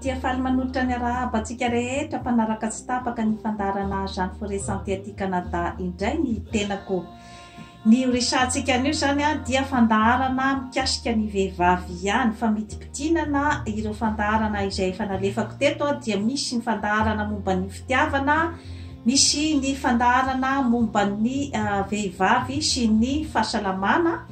dia faly manolotra ny arahabatsika rehetra mpanaraka tsy tapaka ny fandarana Jeanne Forêt Santé aty Canada indray ny tenako. Ny resantsika anio zany dia fandarana mikasika ny vehivavy ihany fa mitipitianana ireo fandarana izay efa nalefako teto dia misy ny fandarana momba ny fitiavana, misy ny fandarana momba ny vehivavy sy ny fahasalamana.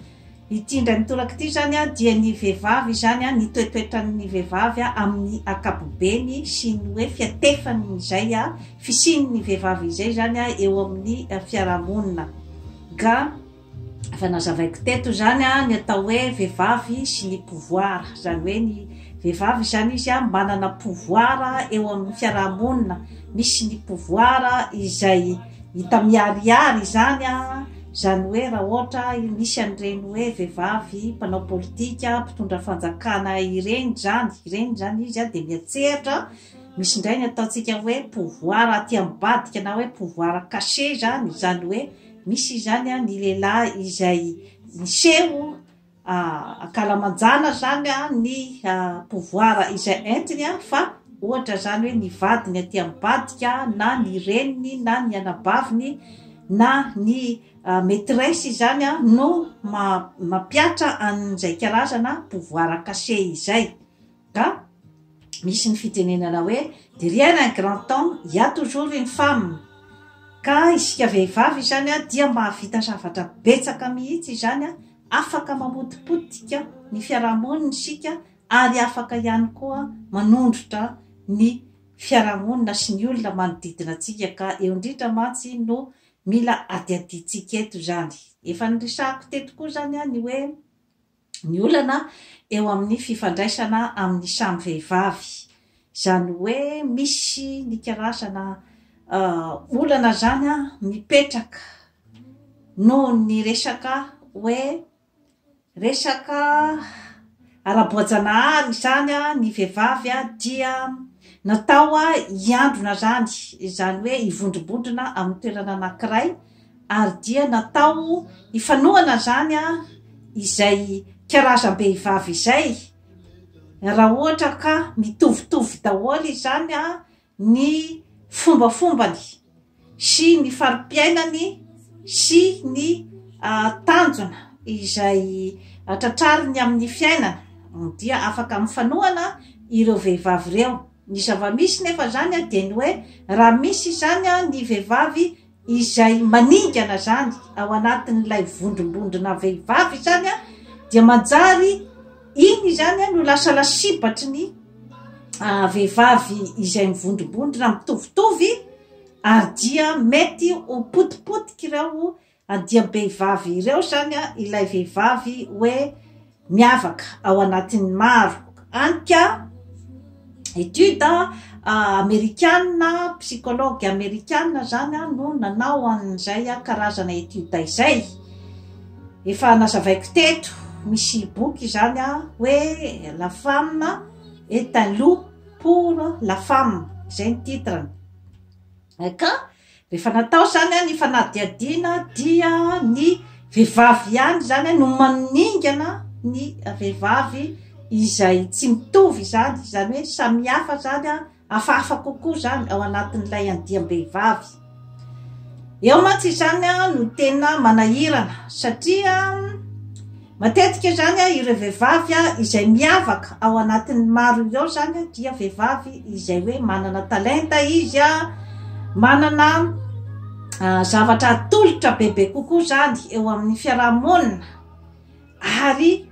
Ity ndray mitoraka ity zany dia ny vehivavy zany ny toetoetran'ny vehivavy amin'ny akapobeny sy ny hoe fiatefany izay fisin'ny vehivavy izay zany eo amin'ny fiarahamonina. Ga fanazavaiko teto zany ny atao hoe vehivavy sy ny pouvoir, zany hoe ny vehivavy zany izy manana pouvoir eo amin'ny fiarahamonina, misy ny pouvoir izay hita miariary zany zany hoe raha ohatra misy an'ireny hoe vehivavy mpanao politika, mpitondra fanjakana ireny zany izy dia miatseritra. Misy indray ny ataontsika hoe pouvoir aty ambadika na hoe pouvoir caché zany hoe misy zany ny lehilahy izay miseho akalamanjana zany ny pouvoir izay entiny fa ohatra zany hoe ny vadiny aty ambadika na ny reniny na ny anabaviny na ny maîtresse zany no mapiatra an'izay karazana pouvoir caché izay. Ka misy ny fitenenana hoe derrière un grand homme il y a toujours une femme. Ka isika vehivavy zany dia mahavita zavatra betsaka mihitsy zany afaka mamotipotika ny fiarahamonina isika ary afaka ihany koa manondrotra ny fiarahamonina sy ny olona manodidina antsika. Ka eo indrindra mantsy no mila adiaditsika eto zany. Efa niresahako teto koa zany ny hoe ny olana eo amin'ny fifandraisana amin'ny samy vehivavy, zany hoe misy ny karazana olana zany mipetraka no ny resaka hoe resaka ara-boajanahary zany ny vehivavy dia natao hiandrona zany hoe hivondrombondrona amin'ny toerana anankiray ary dia natao hifanohana zany izay karazam-behivavy izay raha ohatra ka mitovitovy daholo zany ny fombafombany sy ny fari-piainany sy ny tanjona izay tratrariny amin'ny fiainana dia afaka mifanohana ireo vehivavy ireo. Ny zava-misy nefa zany dia ny hoe raha misy zany ny vehivavy izay maningana zany ao anatin'ilay vondrombondrona vehivavy zany dia manjary iny zany no lasa lasibatry ny vehivavy izay mivondrombondrona mitovitovy ary dia mety ho potipotika ireo andiam-behivavy ireo zany ilay vehivavy hoe miavaka ao anatin'ny maro. Anka étude américaine, psychologue américaine zany no nanao an'izay karazana étude izay. Efa nazavaiko teto misy boky zany hoe la femme est un loup pour la femme, zay ny titrany. Ka rehefa natao zany ny fanadihadiana dia ny vehivavy ihany zany no maningana ny vehivavy izay tsy mitovy zany hoe samihafa zany hafahafa kokoa zany ao anatin'ilay andiam-behivavy. Eo mantsy zany no tena manahirana satria matetika zany ireo vehivavy izay miavaka ao anatin'ny maro ireo zany dia vehivavy izay hoe manana talenta izy manana zavatra atolotra bebe kokoa zany eo amin'ny fiarahamonina ary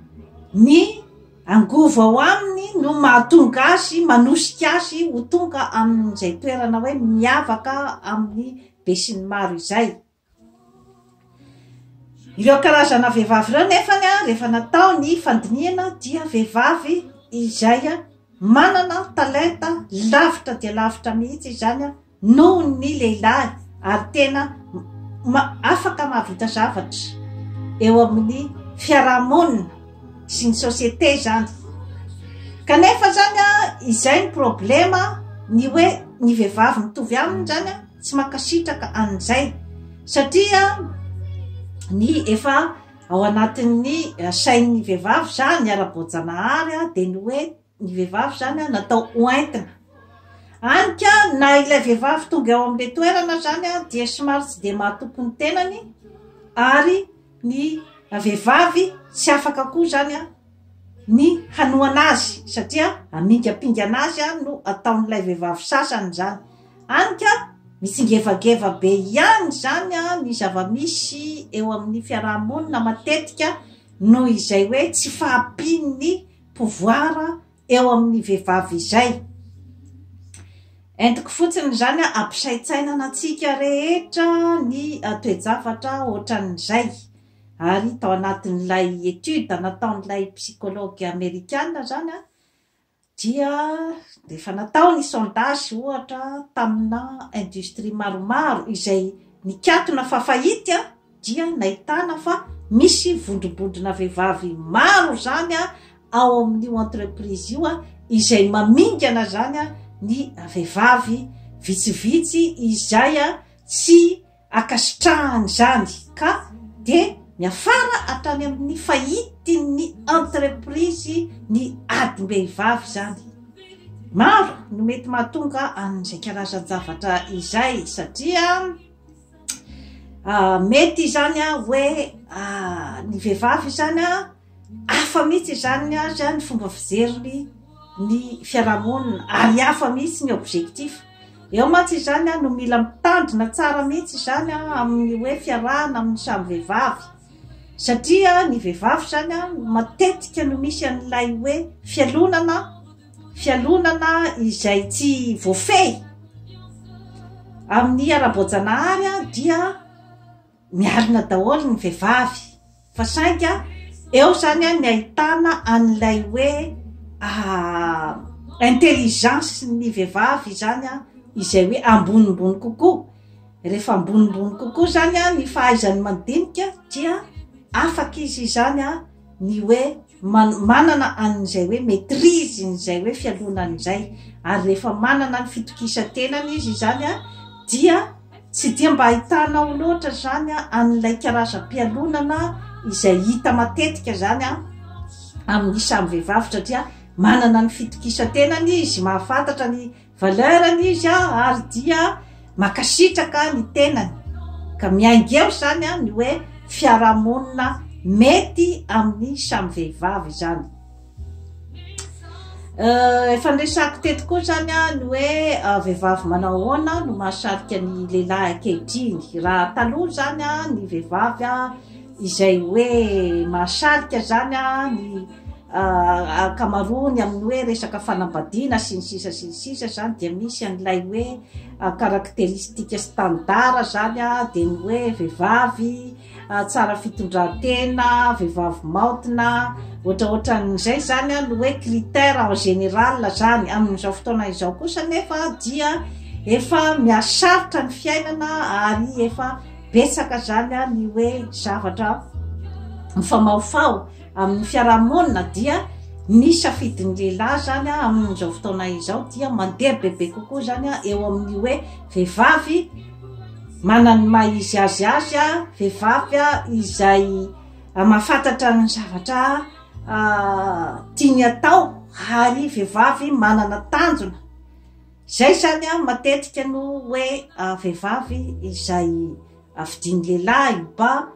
ny angovo ao aminy no mahatonga azy manosika azy ho tonga amin'izay toerana hoe miavaka amin'ny be sy ny maro izay. Ireo karazana vehivavy ireo nefany rehefa natao ny fandiniana dia vehivavy izay manana talenta lavitra dia lavitra mihitsy zany noho ny lehilahy ary tena afaka mahavita zavatra eo amin'ny fiarahamonina sy ny société zany. Kanefa zany izay ny problema ny hoe ny vehivavy mitovy aminy zany tsy makasitraka an'izay satria ny efa ao anatin'ny sain'ny vehivavy zany ara-boajanahary dia ny hoe ny vehivavy zany a natao oentina anika na ilay vehivavy tonga eo amin'le toerana zany a dia somary tsy de mahatoky ny tenany ary ny vehivavy tsy afaka koa zany a ny hanoana azy satria amingapinga anazy a no ataon'ilay vehivavy sasany zany anika mitsingevageva be ihany zany a ny zava-misy eo amin'ny fiarahamonina matetika noho izay hoe tsy fahampin'ny pouvoir eo amin'ny vehivavy izay entiko fotsiny zany a ampisaitsainana atsika rehetra ny toejavatra ohatran'izay ary tao anatin'ilay étude nataon'ilay psychologue américaine zany a dia efa natao ny sondage ohatra tamina industrie maromaro izay nikatona fafahity a dia nahitana fa misy vondrobondrona vehivavy maro zany a ao amin'io entreprise io a izay mamingana zany a ny vehivavy vitsivitsy izay a tsy akasitrahany zany ka de miafara hatrany amin'ny fahity ny entreprise ny adim-behivavy zany maro no mety mahatonga an'izay karazan-javatra izay satria mety zany a hoe ny vehivavy zany a hafa mihitsy zany a zany fomba fijeriny ny fiarahamonina ary hafa mihitsy ny objectif eo mantsy zany a no mila mitandrina tsara mihitsy zany a amin'ny hoe fiarahana amin'ny samy vehivavy satria ny vehivavy zany a matetika no misy an'ilay hoe fialonana izay tsy voafehy amin'ny ara-boajanahary a dia miarina daholo ny vehivavy fa sainga eo zany a ny ahitana an'ilay hoe intelligence ny vehivavy zany a izay hoe ambonimbony kokoa rehefa ambonimbony kokoa zany a ny fahaizany mandinika dia afaka izy zany a ny hoe manana an'izay hoe maitrise nyzay hoe fialonan'izay ary rehefa manana ny fitokisan-tenany izy zany a dia tsy dia mba ahitanao loatra zany a an'ilay karazam-pialonana izay hita matetika zany a amin'ny samy vehivavy satria manana ny fitokisan-tenany izy mahafantatra ny valeurany izy a ary dia makasitraka ny tenany ka miaingeo zany a ny hoe fiarahamonina mety amin'ny samy vehivavy zany efa nresako teto koa zany a ny hoe vehivavy manao ahoana no mahasarika ny lehilahy ankehitriny raha taloha zany a ny vehivavy a izay hoe mahasarika zany a ny akamarony amin'ny hoe resaka fanambadiana sy ny sisa zany dia misy an'ilay hoe karakteristika standard zany a de ny hoe vehivavy tsara fitondran-tena vehivavy maotina ohatraohatran'izay zany a no hoe critère en général zany amin'izao fotoana izao kosa nefa dia efa miasarotra ny fiainana ary efa betsaka zany a ny hoe zavatra mifamaofao amin'ny fiarahamonina dia ny safidiny lehilahy zany a amin'izao fotoana izao dia mandeha bebe kokoa zany a eo amin'ny hoe vehivavy manany maizy azy a vehivavy a izay mahafantatra ny zavatra tiany atao ary vehivavy manana tanjona zay zany a matetika no hoe vehivavy izay afidiny lehilahy mba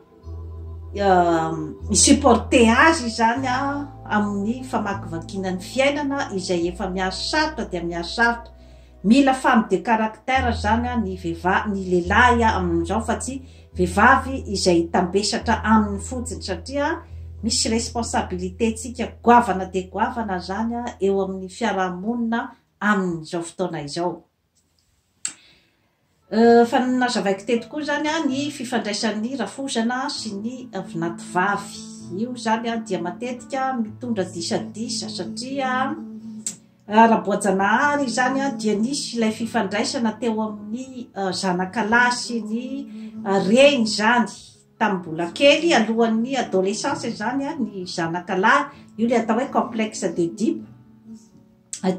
supporte azy zany a amin'ny famakivakinany fiainana izay efa miasarotra dia miasarotra mila femme de caractère zany a ny lehilahy amin'izao fa tsy vehivavy izay tambesatra amin'ny fotsiny satria misy responsabilité tsika goavana de goavana zany a eo amin'ny fiarahamonina amin'izao fotoana izao fa nazavaiko teto koa zany a ny fifandraisan'ny rafozana sy ny vinativavy io zany a dia matetika mitondra disadisa satria raboajanahary zany a dia nisy ilay fifandraisana teo amin'ny zanakalahy sy ny reny zany tamin'ny mbola kely alohan'ny adolescence zany a ny zanakalahy io le atao hoe complexe d'Oedipe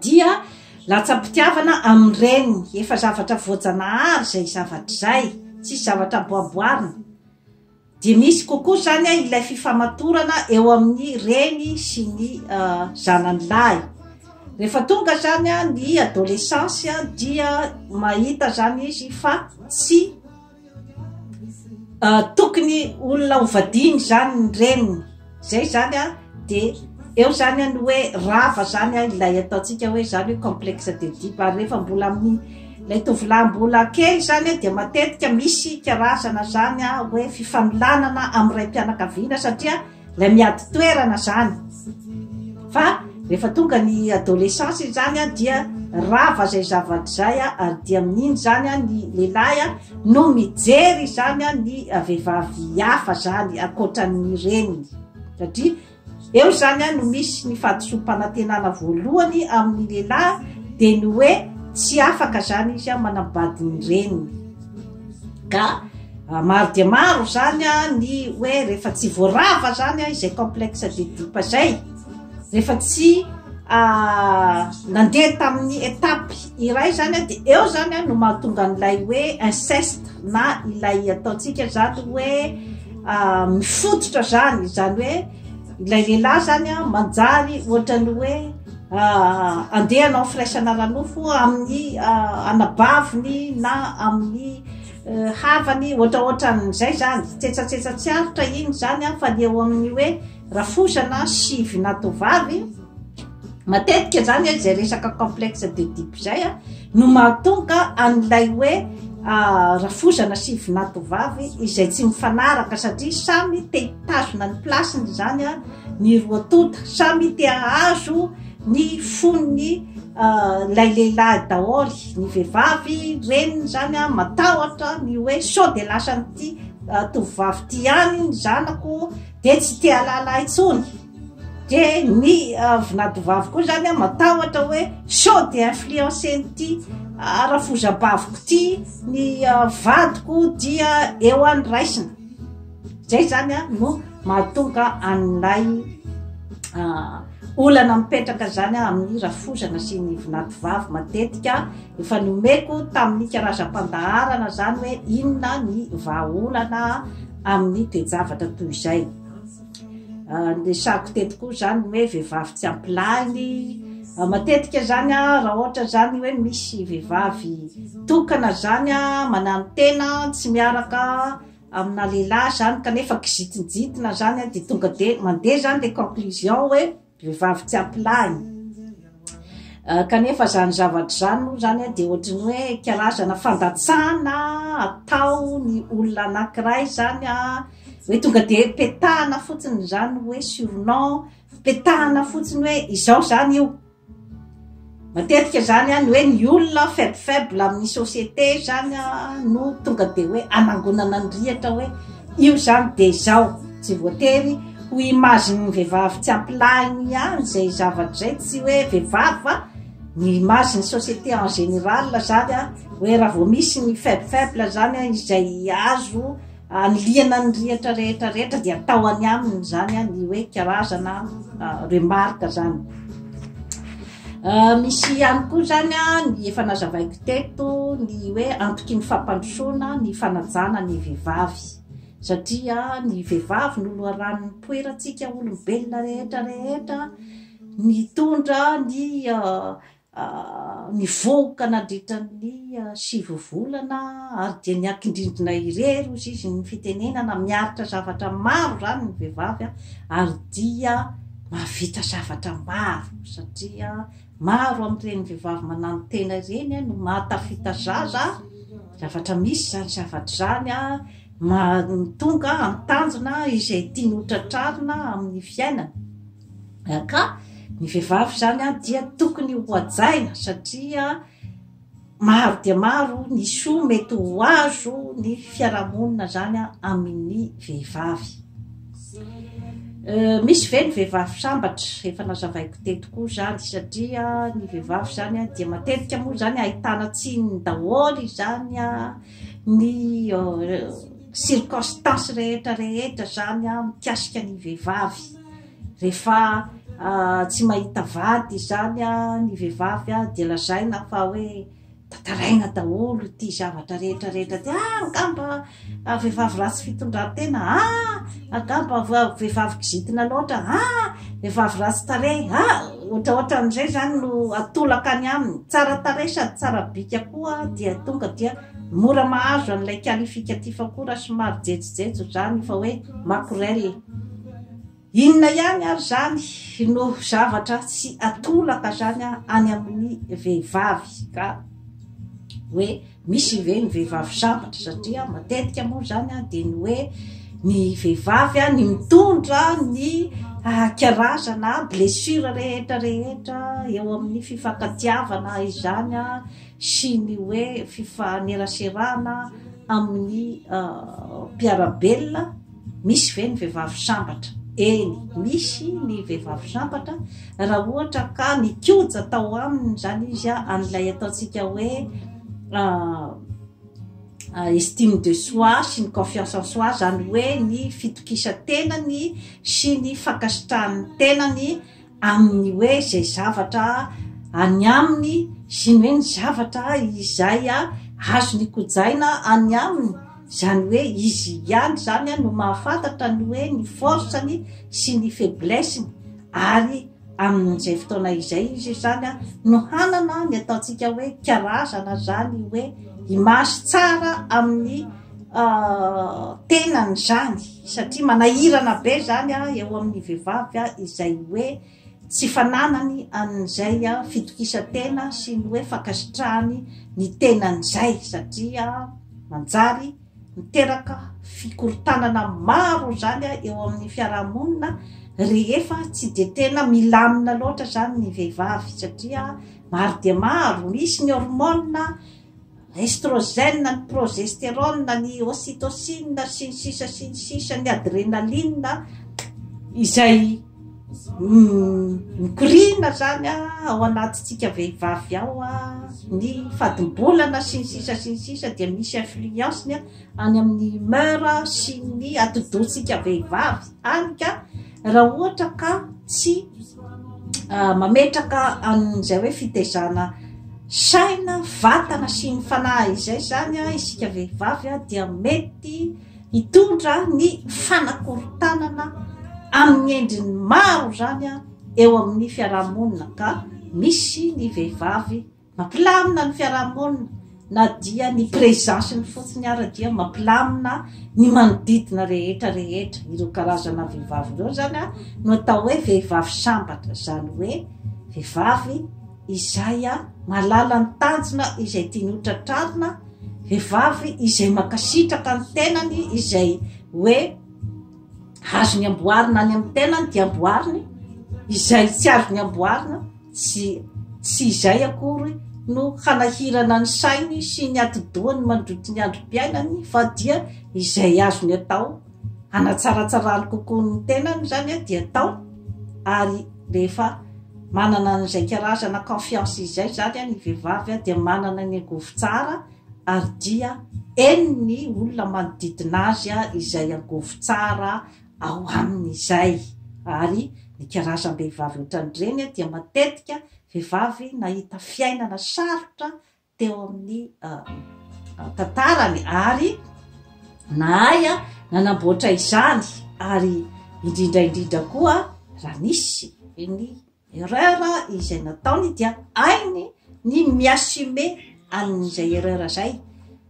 dia latsa-pitiavana amin'ny reny efa zavatra voajanahary zay zavatra zay tsy zavatra boaboarina dia misy kokoa zany ilay fifamatorana eo amin'ny reny sy ny zanany lahy rehefa tonga zany a ny adolescence dia mahita zany izy fa tsy tokony olona hovadiny zany ny reniny zay zany a de eo zany a ny hoe rava zany a ilay ataotsika hoe zany hoe complexe d'Oedipe ary rehefa mbola amin'ny lay tovolahy mbola kely zany a de matetika misy karazana zany a hoe fifanolanana amiray mpianakaviana satria lay miady toerana zany fa rehefa tonga ny adolescence zany a dia rava zay zavatra zay a ary dia amin'iny zany a ny lehilahy a no mijery zany a ny vehivavy hafa zany akoatran'ny reniny satria eo zany a no misy ny fahadisom-panantenana voalohany amin'ny lehilahy de ny hoe tsy afaka zany izy a manambady ny reniny ka maro dia maro zany a ny hoe rehefa tsy voarava zany a izay complexe d'Oedipe zay rehefa tsy nandeha tamin'ny etape iray zany a de eo zany a no mahatonga n'ilay hoe inceste na ilay ataotsika zany hoe mifototra zany hoe ilay lehilahy zany a manjary ohatrany hoe andeha anao firaisana ranofo amin'ny anabaviny na amin'ny havany ohatraohatran'izay zany tsetsatsiaritra iny zany a fa ny eo amin'ny hoe rafosana sivy na tovavy matetika zany a zay resaka complexe d'Oedipe zay a no mahatonga an'ilay hoe rafosana sivy na tovavy izay tsy mifanaraka satria samy te hitazona ny plasiny zany a ny roa tota samy te ahazo ny fonony lay lehilahy daholy ny vehivavy reniny zany a matahotra ny hoe sao de lasan'ity tovavy ty ihany ny zanako de tsy te alala intsony de ny vinatovavy koa zany a matahotra hoe sao de influencen'ity rafozabaviko ty ny vadiko dia eo any raisina zay zany a no mahatonga an'ilay olana mipetraka zany a amin'ny rafozana sy ny vinatovavy matetika efa nomeko tamin'ny karazam-pandaharana zany hoe inona ny vahaolana amin'ny toejavatra toy izay le sako teto koa zany hoe vehivavy tsy ampilany matetika zany a raha ohatra zany hoe misy vehivavy tokana zany a manano tena tsy miaraka amina lehilahy zany kanefa kizitinjitina zany a de tonga de mandeha zany le conclusion hoe vehivavy tsy ampilany kanefa zany zavatra zany moa zany a de ohatrany hoe karazana fandatsana atao ny olona anankiray zany a hoe tonga de petahana fotsiny zany hoe surnom petahana fotsiny hoe izao zany io matetika zany a ny hoe ny olona faible amin'ny société zany a no tonga de hoe anangonana ny rihatra hoe io zany de izao tsy voatery ho imaziny vehivavy tsy ampilahiny ihany zay zavatra zay tsy hoe vehivavy fa ny imaziny société en général zany a hoe raha vao misy ny faible zany a izay azo aniliana ny rihatra rehetrarehetra de atao any aminy zany a ny hoe karazana remarque zany misy ihany koa zany a ny efa nazavaiko teto ny hoe antoky ny fampandrosoana ny fanajana ny vehivavy satria ny vehivavy no loharan'ny poerantsika olombelona rehetrarehetra mitondra ny vohoka nadritran'ny 7 volana ary dia ny akindrindrina irery ozy izy ny fitenenana miaritra zavatra maro zany ny vehivavy ary dia mahavita zavatra maro satria maro amin'ireny vehivavy manano tena ireny no mahatafita zaza zavatra misy zany zavatra zany tonga amtanjona izay tiany hotratrarina amin'ny fiainana ka ny vehivavy zany dia tokony hoajaina satria maro dia maro ny soa mety ho azo ny fiarahamonina zany amin'ny vehivavy misy ve ny vehivavy sambatra efa nazavaiko teto koa zany satria ny vehivavy zany dia matetika moa zany ahitana tsinony daholy zany ny circonstance rehetrarehetra zany mikasika ny vehivavy rehefa tsy mahita vady zany ny vehivavy de lazaina fa hoe tataraina daholo ty zavatra rehetrarehetra ty angamba vehivavy ratsy fitondran-tena angamba vehivavy kizitina loatra vehivavy ratsy tarehy ohatraohatra amin'izay zany no atolaka any aminy tsara tarehy sady tsara bika koa dia tonga dia mora mahazo an'ilay kalifika ty fakora somary jejojejo zany fa hoe makorel inona ihany ary zany no zavatra tsy atolaka zany any amin'ny vehivavy ka hoe misy ve ny vehivavy sambatra satria matetika moa zany dia ny hoe ny vehivavy ny mitondra ny karazana blessure rehetrarehetra eo amin'ny fifankatiavana izany sy ny hoe fifaneraserana amin'ny mpiarabelona misy ve ny vehivavy sambatra eny misy ny vehivavy sambatra raha ohatra ka nikoja tao aminy zany izy an'ilay ataotsika hoe estime de soi sy ny confiance en soi zany hoe ny fitokisan-tenany sy ny fankasitrahan'ny tenany amin'ny hoe zay zavatra any aminy sy ny hoe ny zavatra izay azo ny kojaina any aminy zany hoe izy ihany zany no mahafantatra ny hoe ny forceny sy ny faiblesseny ary amin'izay fotoana izay izy zany no hanana ny ataotsika hoe karazana zany hoe imasy tsara amin'ny tenany zany satria manahirana be zany eo amin'ny vehivavy izay hoe tsy fananany an'izay fitokisa-tena sy ny hoe fankasitrahany ny tenan'izay satria manjary miteraka fikorotanana maro zany eo amin'ny fiarahamonina rehefa tsy de tena milamina loatra zany ny vehivavy satria maro dia maro misy ny hormone estrogène ny progestérone ny ocytocine sy ny sisa ny adrénaline izay mikorina zany ao anatytsika vehivavy ao ny fadim-bolana sy ny sisa dia misy influenceny any amin'ny humeur sy ny atodotsika vehivavy anyka raha ohatra ka tsy mametraka an'izay hoe fitezana saina vatana sy ny fanahy izay zany isika vehivavy dia mety hitondra ny fanakorotanana amin'ny endriny maro zany eo amin'ny fiarahamonina ka misy ny vehivavy mampilamina ny fiarahamonina na dia ny présence ny fotsiny ara dia mampilamina ny manodidina rehetrarehetra ireo karazana vehivavy ireo zany no atao hoe vehivavy sambatra zany hoe vehivavy izay malala ny tanjona izay tiany hotratrarina vehivavy izay makasitraka ny tenany izay hoe azo ny amboarina any amin'ny tenany dia amboariny izay tsy azo ny amboarina tsy izay akory no hanahirana ny sainy sy ny atodohany mandrotry ny androm-piainany fa dia izay azo ny atao hanatsaratsarany kokoa ny tenany zany dia atao ary rehefa manana n'izay karazana confiance izay zany ny vehivavy dia manana ny angovo tsara ary dia ny olona manodidina azy izay angovo tsara ao amin'izay ary ny karazam-behivavy ohatran'ireny dia matetika vehivavy nahita fiainana sarotra teo amin'ny tantarany ary nahay nanamboatra izany ary indrindraindrindra koa raha nisy ny erreur izay nataony dia ainy ny miassume an'izay erreur zay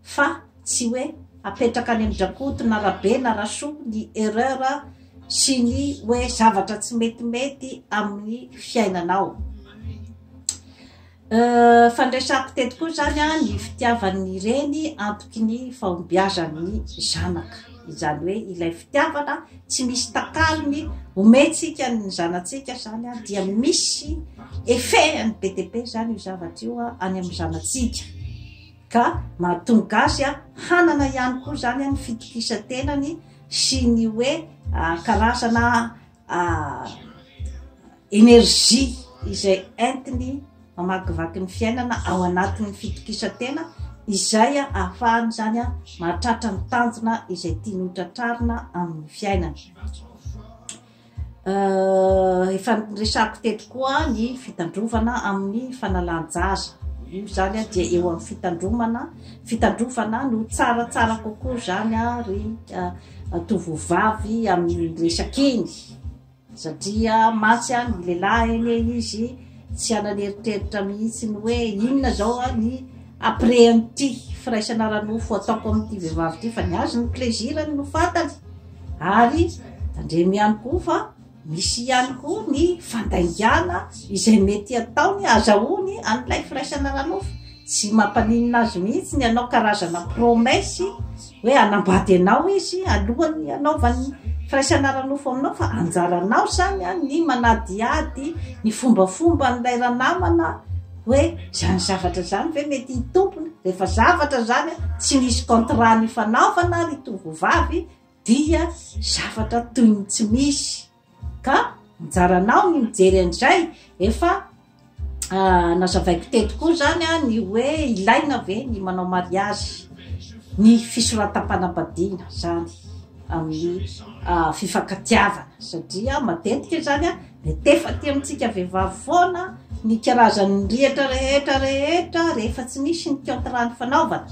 fa tsy hoe apetraka any amin-drakoto na rabe na rasoa ny erreur sy ny hoe zavatra tsy metimety amin'ny fiainanao. Fandraisako teto koa zany ny fitiavan'ny reny antoky ny fahombiazan'ny zanaka izany hoe ilay fitiavana tsy misy takalony ometsika ny zanatsika zany dia misy effet ny BTP zany io zavatra io any amin'ny zanatsika ka mahatonga azy hanana ihany koa zany ny fitokisa-tenany sy ny hoe karazana énergie izay entiny mamakivaky ny fiainana ao anatin'ny fitokisa-tena izay ahafahany zany mahatratra ny tanjona izay tiany hotratrarina amin'ny fiainana. Efa resako teto koa ny fitandrovana amin'ny fanalan-jaza io zany a dia eo amin'ny fitandrovana no tsaratsara kokoa zany a ry tovovavy amin'ny resakiny satria matsy a ny lehilahy eny izy tsy ananeritreritra mihitsy ny hoe inona zao a ny après an'ity firaisana ranofo ataoko amin'ity vehivavy ty fa ny azy ny plezirany no fantany ary tandremy ihany koa fa misy ihany koa ny fandaingana izay mety ataony azahoany an'ilay firaisana ranofo tsy mampaninina azy mihitsy ny anao karazana promesy hoe anambady anao izy alohany anaovany firaisana ranofo aminao fa anjaranao zany a ny manadiady ny fombafomba n'ilay ranamana hoe zany zavatra zany ve mety hitompony rehefa zavatra zany tsy misy contrat ny fanaovana ry tovovavy dia zavatra toy ny tsy misy ka anjaranao ny mijery an'izay efa nazavaiko teto koa zany a ny hoe ilaina ve ny manao mariazy ny fisoratam-panambadiana zany amin'ny fifankatiavana satria matetika zany a metefa ty amintsika vehivavy foana ny karazany rihatra rehetra rehefa tsy misy ny contrat ny fanaovana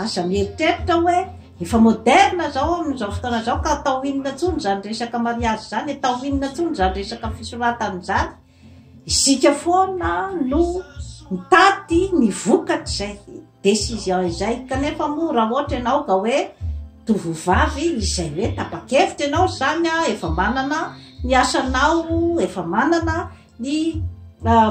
asa mieritreritra hoe efa moderna zao amin'izao fotoana zao ka atao inona tsony zany resaka mariazy zany atao inona tsony zany resaka fisoratany zany isika foana no mitady ny vokatra zay décision izay kanefa moa raha ohatra ianao ka hoe tovovavy izay hoe tapa-kevitra ianao zany a efa manana ny asanao efa manana ny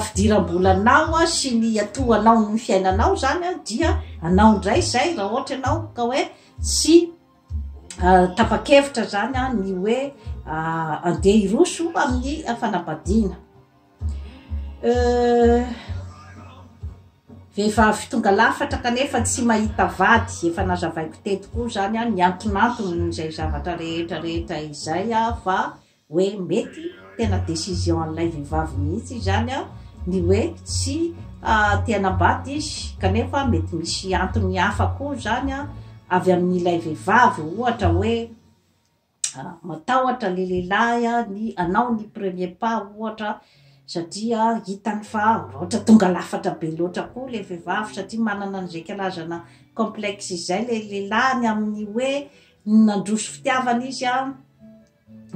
fidiram-bolanao sy ny atoanao ny fiainanao zany a dia anao ndray zay raha ohatra ianao ka hoe sy tapa-kevitra zany a ny hoe andeha hiroso amin'ny fanambadiana vehivavy tonga lafatra kanefa tsy mahita vady efa nazavaiko teto koa zany a ny antonantony zay zavatra rehetra izay a fa hoe mety tena décision an'ilay vehivavy mihitsy zany a ny hoe tsy tianambady izy kanefa mety misy antony hafa koa zany a avy amin'ilay vehivavy ohatra hoe matahotra le lehilahy ny anao ny premier pas ohatra satria hitany fa ohatra tonga lafatra be loatra koa le vehivavy satria manana an'izay karazana complexe izay le lehilahy amin'ny hoe nandroso fitiavana izy a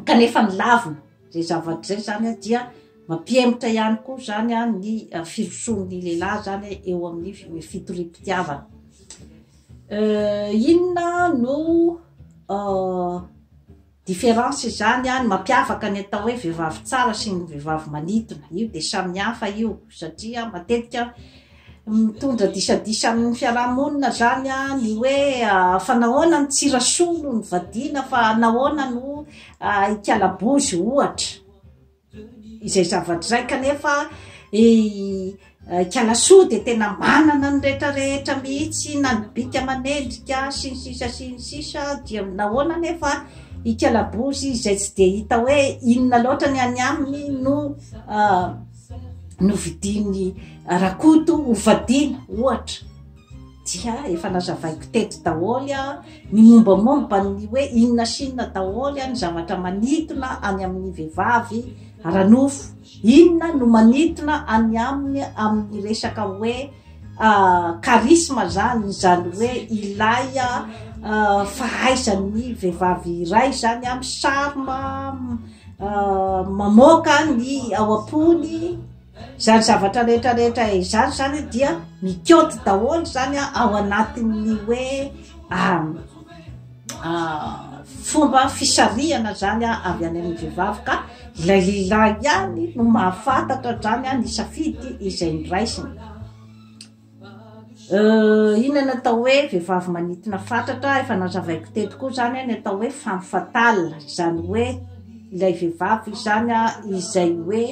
kanefa ny lavina zay zavatra zay zany a dia mampiemitra ihany koa zany a ny firoson'ny lehilahy zany eo amin'ny fitorim-pitiavana inona no différence zany a ny mampiavaka ny atao hoe vehivavy tsara sy ny vehivavy manitona io de samy hafa io satria matetika mitondra disadisa amin'ny fiarahamonina zany a ny hoe fa nahoana ny tsirasolo ny vadiana fa nahoana no ikalabozy ohatra izay zavatra zay kanefa kalasoa de tena manana ny rehetrarehetra mihitsy na ny bika amanendrika sy ny sisa dia nahoana nefa ikalabozy izay tsy de hita hoe inona loatra ny any aminy no vidiny rakoto ho vadiana ohatra dia efa nazavaiko teto daholy a ny mombamomba ny hoe inona sinona daholy a ny zavatra manitona any amin'ny vehivavy ranofo inona no manitona any aminy amin'ny resaka hoe karisma zany hoe ilay fahaizan'ny vehivavy iray zany amin'ny sarima mamoaka ny ao am-pony zany zavatra rehetrarehetra zany dia mikoty daholo zany ao anatin'ny hoe fomba fisariana zany avy any amin'ny vehivavy ka ilay lehilahy ihany no mahafantatra zany ny safidy izay niraisiny inona natao hoe vehivavy manitona fantatra efa nazavaiko teto koa zany ny atao hoe femme fatale zany hoe ilay vehivavy zany izay hoe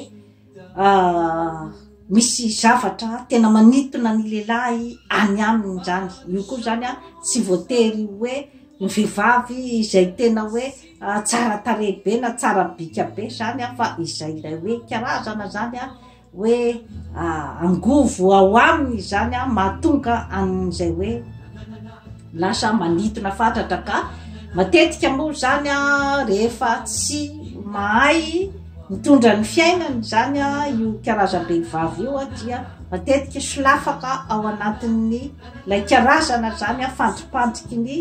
misy zavatra tena manitona ny lehilahy any aminy zany io koa zany tsy voatery hoe ny vehivavy izay tena hoe tsara tarehy be na tsara bika be zany fa izay ilay hoe karazana zany hoe angovo ao aminy zany mahatonga an'izay hoe lasa manitona fatratra ka matetika moa zany rehefa tsy mahay mitondra ny fiainany zany io karazam-behivavy io dia matetika solafaka ao anatin'ny ilay karazana zany fandripantriky ny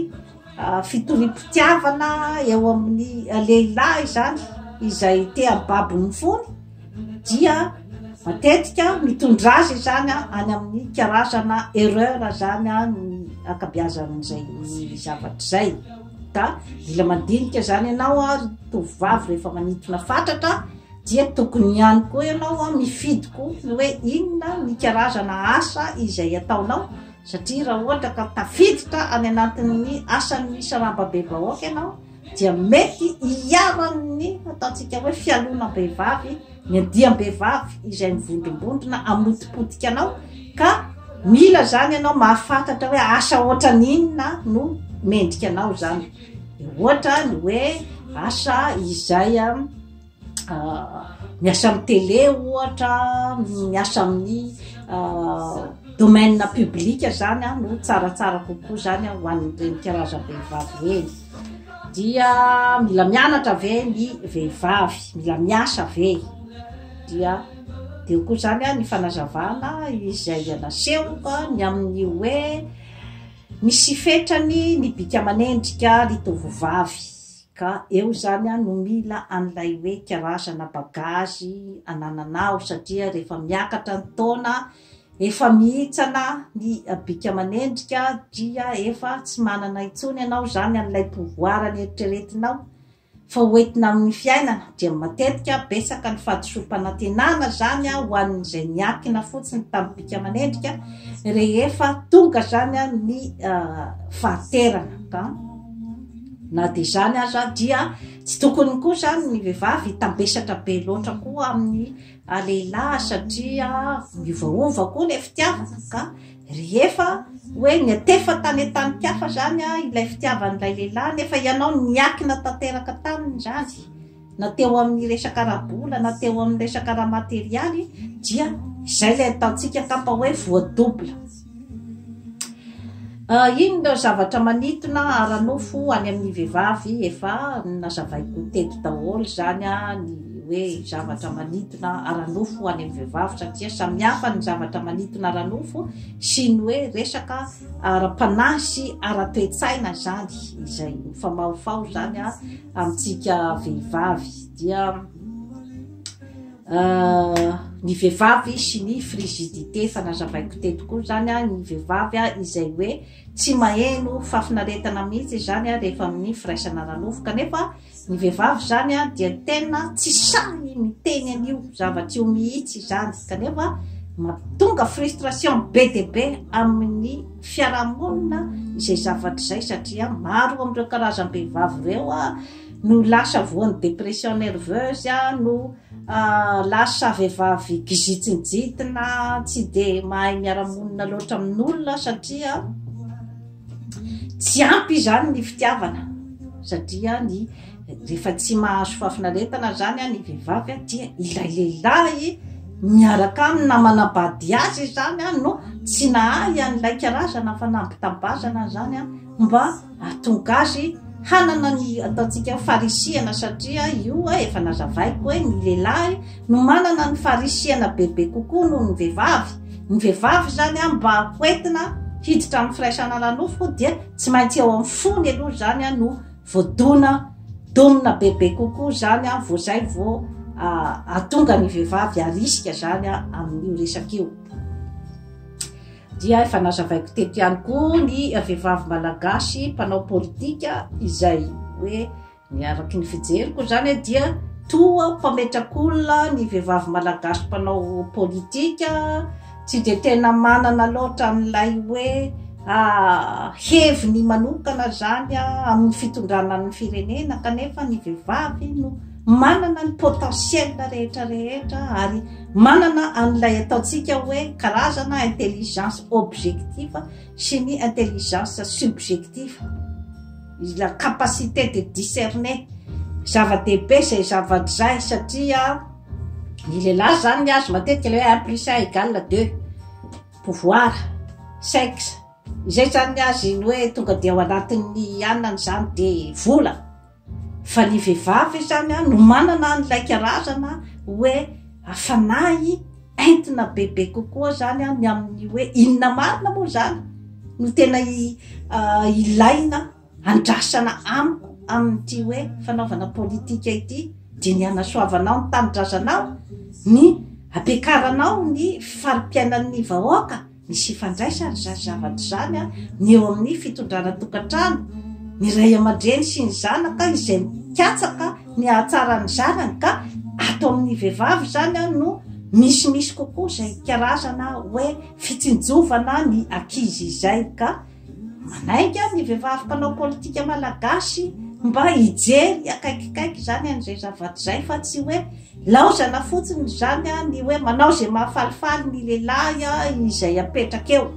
fitoriam-pitiavana eo amin'ny lehilahy zany izay te ababy ny fony dia matetika mitondra azy zany any amin'ny karazana erreur zany ny akabiazan'izay ny zavatra zay. Da mila mandinika zany ianao tovovavy rehefa manitona fatratra dia tokony ihany koa ianao mifidiko ny hoe inona ny karazana asa izay ataonao, satria raha ohatra ka tafiditra any anatin'ny asan'ny sarambabem-bahoaka ianao dia mety hiaran'ny ataontsika hoe fialonam-behivavy, ny andiam-behivavy izay mivondrombondrona amotipotika anao, ka mila zany ianao mahafantatra hoe asa ohatran'inona no mendrika anao zany. Ohatra ny hoe asa izay miasa amin'ny télé ohatra, miasa amin'ny domaine public zany no tsaratsara kokoa zany ho an'ireny karazam-behivavy reny. Dia mila mianatra ve ny vehivavy, mila miasa ve, dia deo koa zany ny fanazavana izay anasehoka ny amin'ny hoe misy fetrany ny bika amanendrika ny tovovavy, ka eo zany no mila an'ilay hoe karazana bagazy anananao, satria rehefa miakatra ny taona efa mihitsana ny bika amanendrika dia efa tsy manana intsony ianao zany an'ilay pouvoir ny eritreretinao fa hoentina amin'ny fiainana, dia matetika besaka ny fahadisom-panantenana zany ho an'izay niakina fotsiny tamin'ny bika amanendrika rehefa tonga zany ny fahaterana. Ka na de zany aza dia tsy tokony koa zany ny vehivavy tambesatra be loatra koa amin'ny lehilahy, satria miovaova koa le fitiavana, ka rehefa hoe ny atefa tany an-tany-kafa zany ilay fitiavan'ilay lehilahy nefa ianao niakina tanteraka taminy zany, na teo amin'ny resaka ara-bola na teo amin'ny resaka ara-materialy, dia izay lay ataontsika kapa hoe voadobla. Ino no zavatra manitona ara-nofo any amin'ny vehivavy efa nazavaiko teto daholo zany ny hoe zavatra manitona ara-nofo any amin'ny vehivavy, satria samihafa ny zavatra manitona ara-nofo sy ny hoe resaka ara-panahy sy ara-toetsaina zany izay mifamaofao zany amintsika vehivavy. Dia ny vehivavy sy ny frigidité fanazavaiko teto koa zany ny vehivavy izay hoe tsy maheno fafinaretana mihitsy zany rehefa amin'ny firaisana ara-nofo, kanefa ny vehivavy zany dia tena tsy sahy miteny an'io zavatra io mihitsy zany, kanefa mahatonga frustration be de be amin'ny fiarahamonina izay zavatra zay, satria maro amin'ireo karazam-behivavy ireo no lasa voan'ny dépression nerveuse, no lasa vehivavy gizitsinjitina, tsy de mahay miaramonina loatra amin'olona, satria tsy ampy zany ny fitiavana, satria ny rehefa tsy mahazo fafinaretana zany ny vehivavy dia ilay lehilahy miaraka aminy namanabady azy zany no tsy nahay an'ilay karazana fanambitambazana zany mba atonga azy hanana ny ataontsika farisiana, satria io efa nazavaiko hoe ny lehilahy no manana ny farisiana bebe kokoa noho ny vehivavy. Ny vehivavy zany mba hoentina hiditra amin'ny firaisana ara-nofo dia tsy maintsy eo amin'ny fony aloha zany no domina bebe kokoa zany vo zay vo atonga ny vehivavy arisika zany amin'io resaka io. Dia efa nazavaiko teto ihany koa ny vehivavy malagasy mpanao politika izay hoe miaraky ny fijeriko zany dia toa mpametrak'olona ny vehivavy malagasy mpanao politika tsy de tena manana loatra amin'ilay hoe heviny manokana zany amin'ny fitondrana ny firenena, kanefa ny vehivavy no manana ny potentiel rehetra rehetra ary manana an'ilay ataontsika hoe karazana intelligence objective sy ny intelligence subjective, la capacité de discerner zava-dehibe zay zavatra zay, satria ny lehilahy zany ny azo matetika le 1+1 égale 2, pouvoir, sexe, izay zany ny azy ny hoe tonga de ao anatin'ny anany zany de vola. fa ny vehivavy zany no manana n'ilay karazana hoe afanahy entina bebe kokoa zany ny amin'ny hoe inona marina moa zany no tena ilaina andrasana amiko amin'ity hoe fanaovana politika ity dia ny anasoavanao ny tanindrazanao ny apekaranao ny farim-piainan'ny vahoaka misy fandraisany zany zavatra zany ny eo amin'ny fitondrana tokantrano ny ray aman-dreny sy ny zanaka izay mikatsaka ny ahatsarany zanany ka ato amin'ny vehivavy zany no misy kokoa zay karazana hoe fitsinjovana ny ankizy izay ka manainga ny vehivavy mpanao politika malagasy mba hijery akaikikaiky zany an'izay zavatra zay fa tsy hoe laozana fotsiny zany ny hoe manao zay mahafalifaly ny lehilahy izay apetraka eo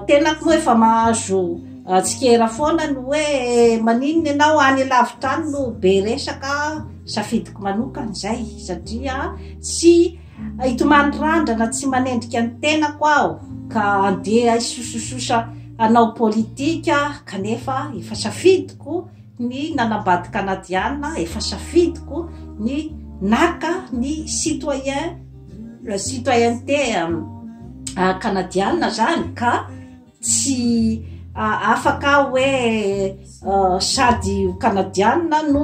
tenako moa efa mahazo tsikera foana ny hoe maninona ianao any lavitra any no be resaka safidiko manokana zay satria tsy hitomany randrana tsy manendrika ny tenako aho ka andeha isosososa anao politika kanefa efa safidiko ny nanambady kanadiana efa safidiko ny naka ny citoyenneté kanadiana zany ka tsy afaka hoe sady kanadiana no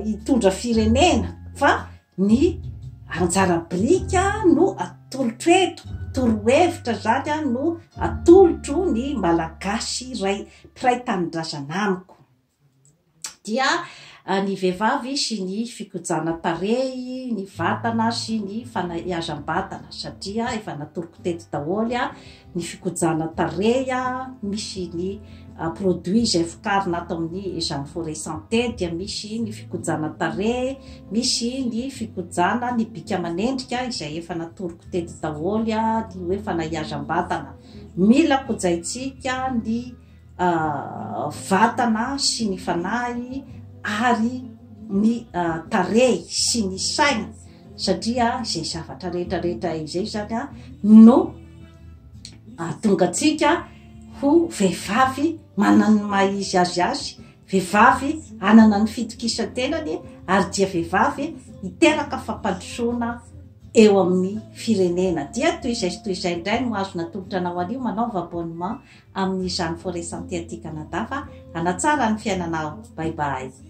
hitondra firenena fa ny anjara brika no atolotro eto torohevitra zany no atolotro ny malagasy mpiray tanindrazana amiko dia ny vehivavy sy ny fikojana tarehy ny vatana sy ny fanahazam-batana satria efa natoroko teto daholo ny fikojana tarehy misy ny produit izay vokarina ato amin'ny Jean Forêt Santé dia misy ny fikojana tarehy misy ny fikojana ny bika amanendrika izay efa natoroko teto daholo ny hoe fanahazam-batana mila kojaitsika ny vatana sy ny fanahy ary ny tarehy sy ny saina satria izay zavatra rehetrarehetra izay zany no tonga tsika ho vehivavy manana maizy azy vehivavy anana ny fitokisan-tenany ary dia vehivavy hiteraka fampandrosoana eo amin'ny firenena dia toy izay indray no azo natolotra anao anio manaova abonnement amin'ny Jean Forêt Santé aty Canada fa hanatsara ny fiainanao. Bye bye.